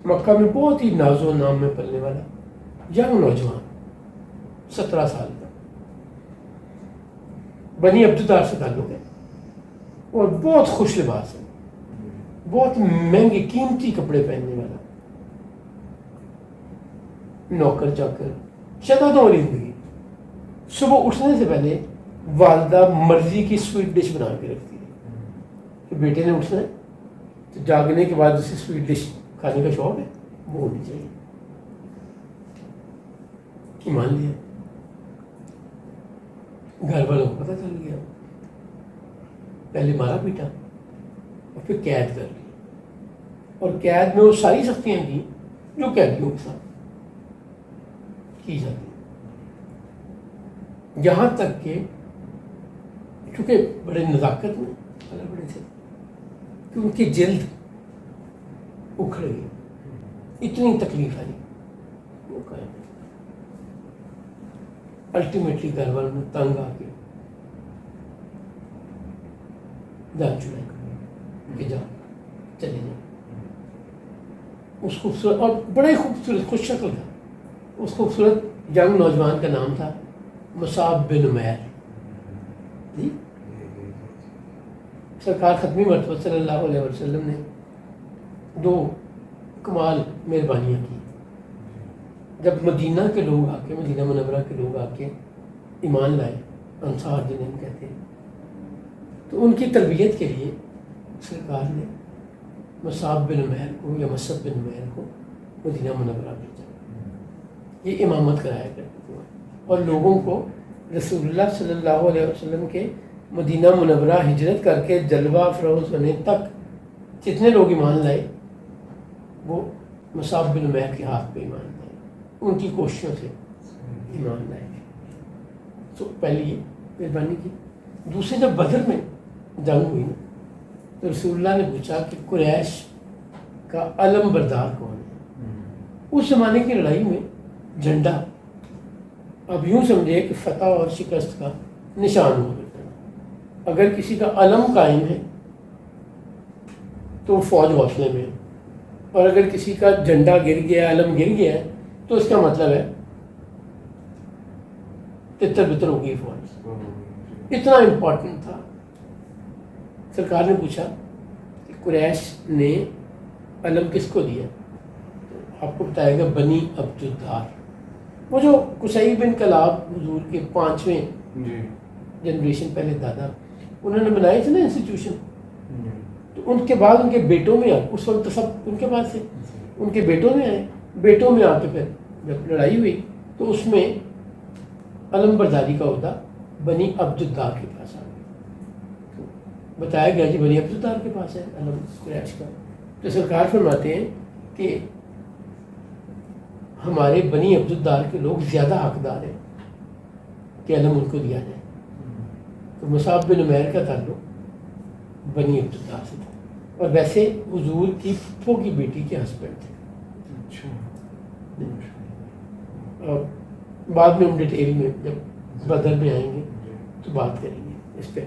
مکہ میں بہت ہی ناز و نام میں پلنے والا ینگ نوجوان 17 سال کا، بنی عبدالدار سے تعلق ہے، اور بہت خوش لباس ہے، بہت مہنگے قیمتی کپڑے پہننے والا، نوکر چاکر، شدت والی زندگی۔ صبح اٹھنے سے پہلے والدہ مرضی کی سویٹ ڈش بنا کے رکھتی ہے کہ بیٹے نے اٹھنا ہے تو جاگنے کے بعد اسے سویٹ ڈش کھانے کا شوق ہے، وہ ہونی چاہیے۔ ایمان لیا، گھر والوں کو پتہ چل گیا، پہلے مارا پیٹا اور پھر قید کر لی، اور قید میں وہ ساری سختیاں کی جو قیدیوں کے ساتھ کی جاتی، یہاں تک کہ چونکہ بڑے نزاکت میں بڑے تھے کہ ان کی جلد اکھڑ گئی، اتنی تکلیف آئی وہ قائم۔ الٹیمیٹلی گھر والوں نے تنگ آ کے جان چھڑائی کہ جا چلے جاؤ۔ اس خوبصورت اور بڑا ہی خوبصورت خوش شکل تھا، اس خوبصورت ینگ نوجوان کا نام تھا مصعب بن عمیر۔ جی سرکار ختمی مرتبہ صلی اللہ علیہ وسلم نے 2 کمال مہربانیاں کی۔ جب مدینہ کے لوگ آ کے، مدینہ منورہ کے لوگ آ کے ایمان لائے، انصار جنہیں ہم کہتے ہیں، تو ان کی تربیت کے لیے سرکار نے مصعب بن عمیر کو یا مصعب بن عمیر کو مدینہ منورہ بھیجا۔ یہ امامت کرایا کرتے تھے اور لوگوں کو رسول اللہ صلی اللہ علیہ وسلم کے مدینہ منورہ ہجرت کر کے جلوہ افروز ہونے تک جتنے لوگ ایمان لائے وہ مصعب بن عمیر کے ہاتھ پہ ایمان لائے، ان کی کوششوں سے ایمان لائے۔ تو پہلی یہ مہربانی کی۔ دوسری جب بدر میں جنگ ہوئی نا تو رسول اللہ نے پوچھا کہ قریش کا علم بردار کون ہے؟ اس زمانے کی لڑائی میں جھنڈا اب یوں سمجھے کہ فتح اور شکست کا نشان ہو جاتا ہے۔ اگر کسی کا علم قائم ہے تو فوج حوصلے میں ہے، اور اگر کسی کا جھنڈا گر گیا، علم گر گیا ہے تو اس کا مطلب ہے تتر بتر ہو گئی فوج۔ اتنا امپورٹنٹ تھا۔ سرکار نے پوچھا کہ قریش نے علم کس کو دیا؟ تو آپ کو بتائے گا بنی عبدالدار، وہ جو قصی بن کلاب حضور کے 5ویں جنریشن پہلے دادا، انہوں نے بنائے تھے نا انسٹیٹیوشن، تو ان کے بعد ان کے بیٹوں میں آئے، اس وقت سب ان کے پاس تھے، ان کے بیٹوں میں آئے، بیٹوں میں آ کے پھر جب لڑائی ہوئی تو اس میں علم برداری کا عہدہ بنی عبدالدار کے پاس آ گیا۔ بتایا گیا جی بنی عبدالدار کے پاس ہے علم قریش کا۔ تو سرکار فرماتے ہیں کہ ہمارے بنی عبدالدار کے لوگ زیادہ حقدار ہیں کہ علم ان کو دیا جائے۔ تو مصعب بن عمیر کا تعلق بنی عبدالدار سے تھا، اور ویسے حضور کی پھپھو کی بیٹی کے ہسبینڈ تھے۔ اور بعد میں ہم ڈیٹیل میں جب بدر میں آئیں گے تو بات کریں گے اس پہ۔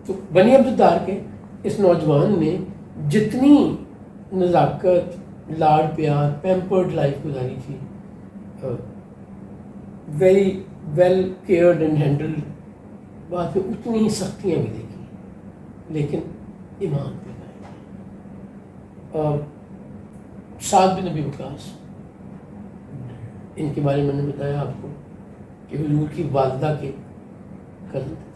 تو بنی عبدالدار کے اس نوجوان نے جتنی نزاکت، لاڈ پیار، پیمپرڈ لائف گزاری تھی، very well cared and handled, بعد میں اتنی ہی سختیاں بھی دیکھی لیکن ایمان پہ گئے۔ سعد بن ابی وقاص، ان کے بارے میں نے بتایا آپ کو کہ حضور کی والدہ کے کزن تھے۔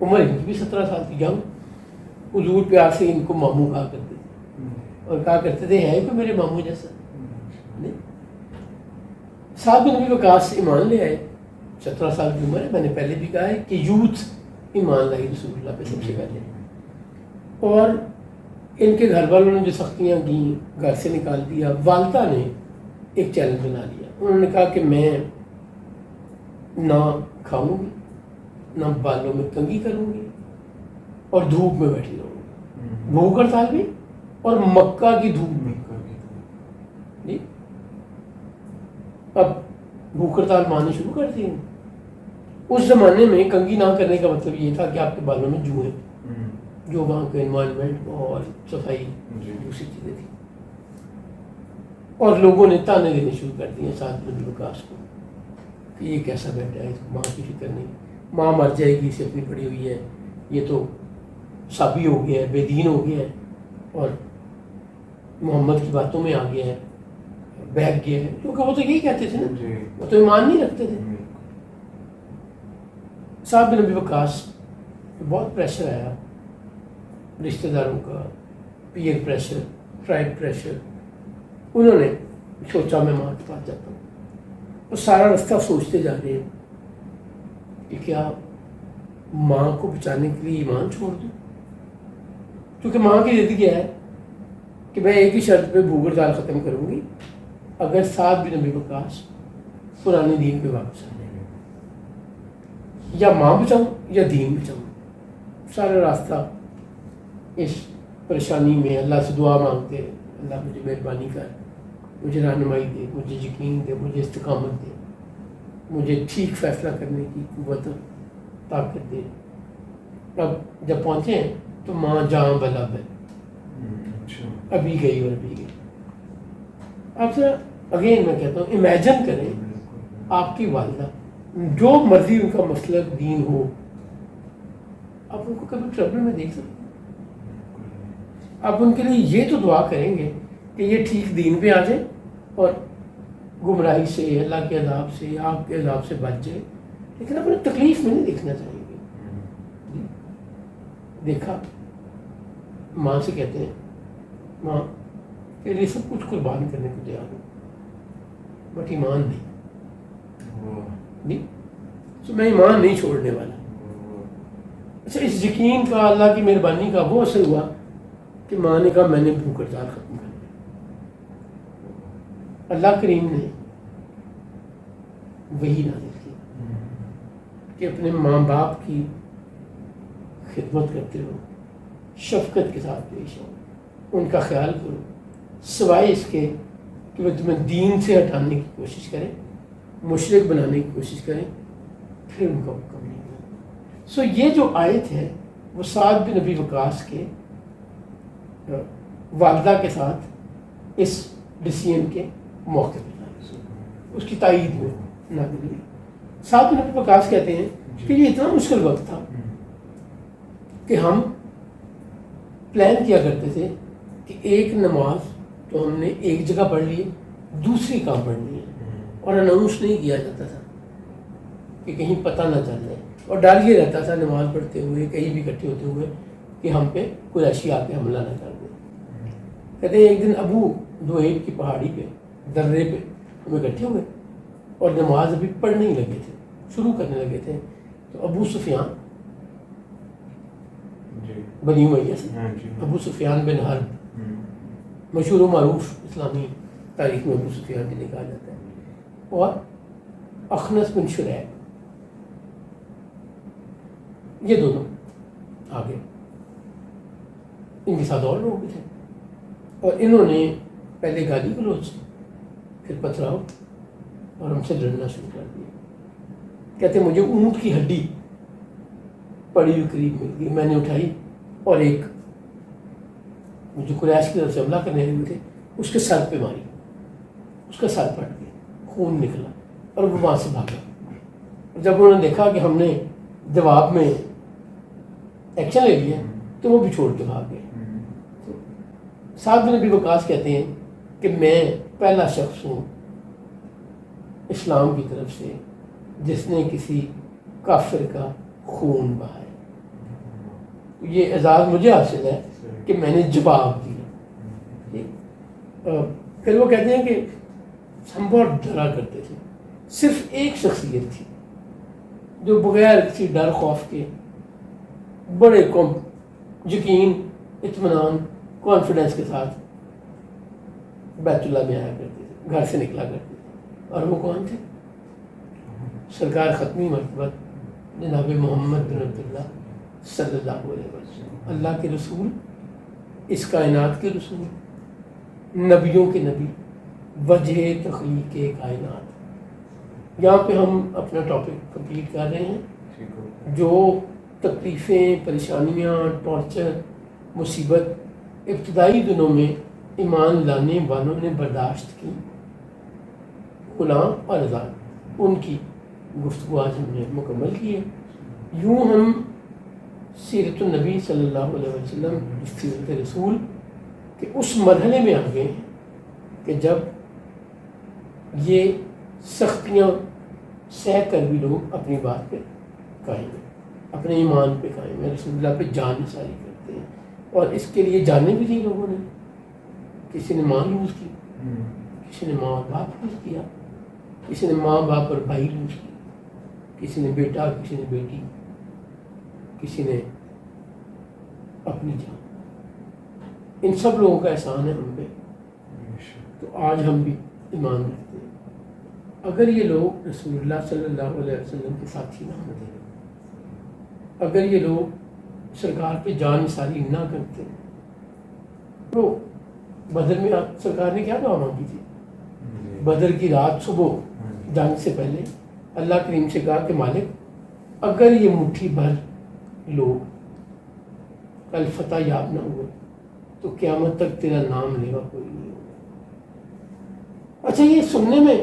عمر ان کی بھی 17 سال کی، ینگ، حضور پیار سے ان کو ماموں کہا کرتے تھے اور کہا کرتے تھے ہے کہ میرے ماموں جیسا نہیں۔ سعد بن ابی وقاص ایمان لے آئے، 17 سال کی عمر ہے، میں نے پہلے بھی کہا ہے کہ یوتھ ایمان لائی رسول اللہ پہ سب سے پہلے۔ اور ان کے گھر والوں نے جو سختیاں دیں، گھر سے نکال دیا، والدہ نے ایک چیلنج بنا لیا، انہوں نے کہا کہ میں نہ کھاؤں گی، نہ بالوں میں کنگھی کروں گی، اور دھوپ میں بیٹھی رہوں گی، بھوک ہڑتال بھی اور مکہ کی دھوپ میں۔ جی اب بھوک ہڑتال ماننے شروع کر دی۔ اس زمانے میں کنگھی نہ کرنے کا مطلب یہ تھا کہ آپ کے بالوں میں جو ہے، جو وہاں کا انوائرمنٹ اور صفائی دوسری چیزیں تھیں. اور لوگوں نے تانے دینے شروع کر دیے سعد بن ابی وقاص کو کہ یہ کیسا بیٹا ہے, اس کو ماں کی فکر نہیں, ماں مر جائے گی, اسے اپنی پڑی ہوئی ہے, یہ تو صابی ہو گیا ہے, بے دین ہو گیا ہے, اور محمد کی باتوں میں آ گیا ہے, بہک گیا ہے. کیونکہ وہ تو یہی کہتے تھے نا, وہ تو ایمان نہیں رکھتے تھے. سعد بن ابی وقاص بہت پریشر آیا, رشتہ داروں کا, پیئر پریشر, ٹرائب پریشر. انہوں نے سوچا میں ماں کے پاس جاتا ہوں, اور سارا رستہ سوچتے جا رہے ہیں کہ کیا ماں کو بچانے کے لیے ایمان چھوڑ دوں, کیونکہ ماں کی ضد کیا ہے کہ میں ایک ہی شرط پہ بھوک ہڑتال ختم کروں گی, اگر سعد بن ابی وقاص پرانے دین پہ واپس آ جائیں, یا ماں بچاؤں یا دین بچاؤں. سارا راستہ اس پریشانی میں اللہ سے دعا مانگتے, اللہ مجھے مہربانی کر, مجھے رہنمائی دے, مجھے یقین دے, مجھے استقامت دے, مجھے ٹھیک فیصلہ کرنے کی قوت طاقت دے. اب جب پہنچے ہیں تو ماں جاں بلب ہے, ابھی گئی اور ابھی گئی. اب ذرا اگین میں کہتا ہوں, امیجن کریں آپ کی والدہ, جو مرضی ان کا مسلک دین ہو, آپ ان کو کبھی ٹربل میں دیکھ سکتے ہیں؟ آپ ان کے لیے یہ تو دعا کریں گے کہ یہ ٹھیک دین پہ آ جائے اور گمراہی سے, اللہ کے عذاب سے, آپ کے عذاب سے بچ جائے, لیکن اپنے تکلیف میں نہیں دیکھنا چاہیں گے. دیکھا ماں سے کہتے ہیں, ماں کے لیے سب کچھ قربان کرنے کو تیار ہوں, بٹ ایمان نہیں, تو میں ایمان نہیں چھوڑنے والا. اچھا, اس یقین کا, اللہ کی مہربانی کا وہ اثر ہوا کہ ماں نے کہا میں نے بھوک ہڑتال ختم کر دی. اللہ کریم نے وہی نازل کی کہ اپنے ماں باپ کی خدمت کرتے رہو, شفقت کے ساتھ پیش آؤ, ان کا خیال کرو, سوائے اس کے کہ وہ تمہیں دین سے ہٹانے کی کوشش کریں, مشرک بنانے کی کوشش کریں, پھر ان کا حکم نہیں کریں. سو یہ جو آیت ہے وہ سعد بن ابی وقاص کے والدہ کے ساتھ اس ڈسیزن کے موقع پہ اس کی تائید میں نازل ہوئی. سعد بن ابی وقاص کہتے ہیں کہ یہ اتنا مشکل وقت تھا کہ ہم پلان کیا کرتے تھے کہ ایک نماز تو ہم نے ایک جگہ پڑھ لی, دوسری کام پڑھنی ہے, اور اناؤنس نہیں کیا جاتا تھا کہ کہیں پتہ نہ چل جائے, اور ڈر یہ رہتا تھا نماز پڑھتے ہوئے, کہیں بھی اکٹھے ہوتے ہوئے, کہ ہم پہ کوئی ایسی آ کے حملہ نہ کر دے. کہتے ہیں ایک دن ابو دوئیب کی پہاڑی پہ, درے پہ ہم اکٹھے ہوئے اور نماز ابھی پڑھنے ہی لگے تھے, شروع کرنے لگے تھے. تو ابو سفیان بنی امیہ سے, ابو سفیان بن حرب, مشہور و معروف اسلامی تاریخ میں ابو سفیان بھی کہا جاتا ہے, اور اخنس بن شریح, یہ دونوں آگے, ان کے ساتھ اور لوگ بھی تھے, اور انہوں نے پہلے گالی گلوچ, پھر پتھراؤ, اور ہم سے لڑنا شروع کر دیا. کہتے مجھے اونٹ کی ہڈی پڑی ہوئی قریب مل گئی, میں نے اٹھائی اور ایک جو قریش کی طرف سے حملہ کرنے لگے تھے اس کے سر پہ ماری, اس کا سر پھٹ گیا, خون نکلا, اور وہ وہاں سے بھاگا. جب انہوں نے دیکھا کہ ہم نے جواب میں ایکشن لے لیا تو وہ بھی چھوڑ کے بھاگ گئے. سعد بن ابی وقاص کہتے ہیں کہ میں پہلا شخص ہوں اسلام کی طرف سے جس نے کسی کافر کا خون بہایا. یہ اعزاز مجھے حاصل ہے کہ میں نے جواب دیا. پھر وہ کہتے ہیں کہ ہم بہت ڈرا کرتے تھے, صرف ایک شخصیت تھی جو بغیر کسی ڈر خوف کے بڑے یقین, اطمینان, کانفیڈنس کے ساتھ بیت اللہ میں آیا کرتے تھے, گھر سے نکلا کرتے تھے. اور وہ کون تھے؟ سرکار ختمی مرتبہ جناب محمد بن عبداللہ صلی اللہ علیہ وسلم, اللہ کے رسول, اس کائنات کے رسول, نبیوں کے نبی, وجہ تخلیق کائنات. یہاں پہ ہم اپنا ٹاپک کمپلیٹ کر رہے ہیں جو تکلیفیں، پریشانیاں، ٹارچر، مصیبت ابتدائی دنوں میں ایمان لانے والوں نے برداشت کی، غلام اور آزاد، ان کی گفتگو آج ہم نے مکمل کی ہے۔ یوں ہم سیرت النبی صلی اللہ علیہ وسلم، سیرت رسول کہ اس مرحلے میں آ گئے ہیں کہ جب یہ سختیاں سہ کر بھی لوگ اپنی بات پہ قائم ہیں، اپنے ایمان پہ قائم ہیں، رسول اللہ پہ جان نثاری کرتے ہیں، اور اس کے لیے جانے بھی دی لوگوں نے۔ کسی نے ماں لوز کی، کسی نے ماں اور باپ لوز کیا، کسی نے ماں باپ اور بھائی لوز کی، کسی نے بیٹا، کسی نے بیٹی، کسی نے اپنی جان۔ ان سب لوگوں کا احسان ہے ہم پہ، تو آج ہم بھی ایمان رکھتے ہیں۔ اگر یہ لوگ رسول اللہ صلی اللہ علیہ وسلم کے ساتھی نہ ہوتے، اگر یہ لوگ سرکار پہ جان نثاری نہ کرتے، تو بدر میں سرکار نے کیا دعا مانگی تھی؟ بدر کی رات صبح جنگ سے پہلے اللہ کریم سے کہا کہ مالک اگر یہ مٹھی بھر لوگ کل فتح یاب نہ ہوئے تو قیامت تک تیرا نام لیوا کوئی نہیں ہوگا۔ اچھا، یہ سننے میں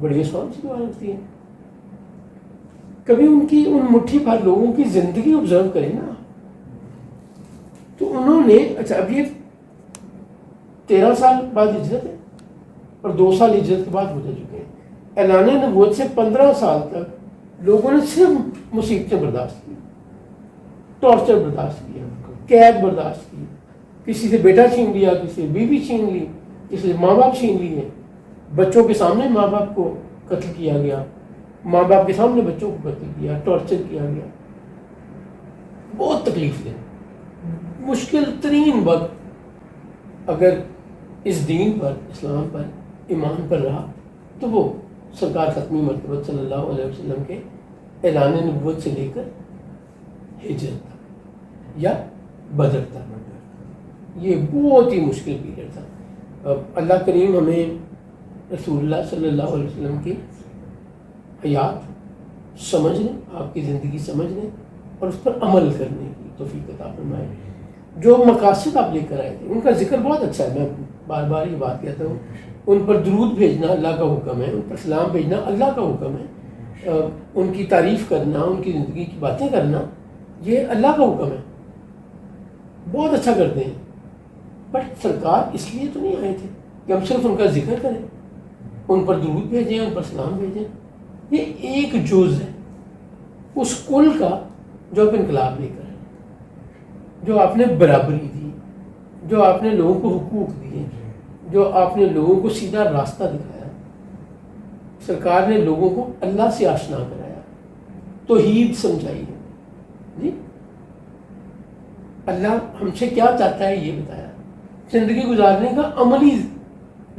بڑی آسان سی دعا لگتی ہے، کبھی ان کی ان مٹھی بھر لوگوں کی زندگی آبزرو کریں نا، تو انہوں نے، اچھا اب یہ 13 سال بعد ہجرت ہے اور 2 سال ہجرت کے بعد گزر چکے ہیں۔ اعلان نبوت سے 15 سال تک لوگوں نے صرف مصیبتیں برداشت کی، ٹارچر برداشت کیا، قید برداشت کی، کسی سے بیٹا چھین لیا، کسی سے بیوی چھین لی، کسی سے ماں باپ چھین لیے، بچوں کے سامنے ماں باپ کو قتل کیا گیا، ماں باپ کے سامنے بچوں کو قتل کیا، ٹارچر کیا گیا، بہت تکلیف دے، مشکل ترین وقت اگر اس دین پر، اسلام پر، ایمان پر رہا تو وہ سرکار ختمی مرتبہ صلی اللہ علیہ وسلم کے اعلان نبوت سے لے کر ہجرت تک یا بدر تک، یہ بہت ہی مشکل پیریڈ تھا۔ اللہ کریم ہمیں رسول اللہ صلی اللہ علیہ وسلم کی حیات سمجھنے، آپ کی زندگی سمجھنے اور اس پر عمل کرنے کی توفیق عطا فرمائے۔ جو مقاصد آپ لے کر آئے تھے ان کا ذکر بہت اچھا ہے، میں بار بار یہ بات کہتا ہوں، ان پر درود بھیجنا اللہ کا حکم ہے، ان پر سلام بھیجنا اللہ کا حکم ہے، ان کی تعریف کرنا، ان کی زندگی کی باتیں کرنا یہ اللہ کا حکم ہے، بہت اچھا کرتے ہیں۔ بٹ سرکار اس لیے تو نہیں آئے تھے کہ ہم صرف ان کا ذکر کریں، ان پر درود بھیجیں، ان پر سلام بھیجیں، یہ ایک جز ہے اس کل کا جو آپ انقلاب لے کر آئے، جو آپ نے برابری دی، جو آپ نے لوگوں کو حقوق دیے، جو آپ نے لوگوں کو سیدھا راستہ دکھایا۔ سرکار نے لوگوں کو اللہ سے آشنا کرایا، توحید سمجھائی ہے، جی اللہ ہم سے کیا چاہتا ہے یہ بتایا، زندگی گزارنے کا عملی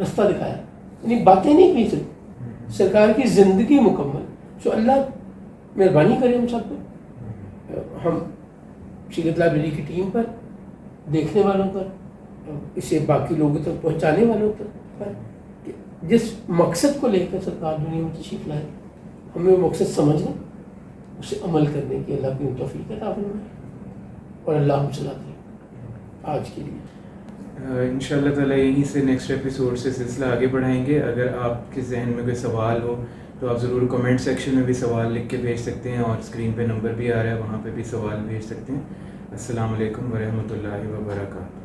رستہ دکھایا، یعنی باتیں نہیں کی صرف، سرکار کی زندگی مکمل۔ سو اللہ مہربانی کرے ہم سب پہ، ہم سیرت لائبریری کی ٹیم پر، دیکھنے والوں پر، اسے باقی لوگوں تک پہنچانے والوں پر، جس مقصد کو لے کر سرکار دنیا میں تشریف لائے ہمیں وہ مقصد سمجھنا، اسے عمل کرنے کی اللہ کی توفیق عطا فرمائے، اور اللہ ہم صلاح دے آج کے لیے۔ انشاءاللہ تعالیٰ یہیں سے نیکسٹ ایپیسوڈ سے سلسلہ آگے بڑھائیں گے۔ اگر آپ کے ذہن میں کوئی سوال ہو تو آپ ضرور کمنٹ سیکشن میں بھی سوال لکھ کے بھیج سکتے ہیں، اور اسکرین پہ نمبر بھی آ رہا ہے، وہاں پہ بھی سوال بھیج سکتے ہیں۔ السلام علیکم ورحمۃ اللہ وبرکاتہ۔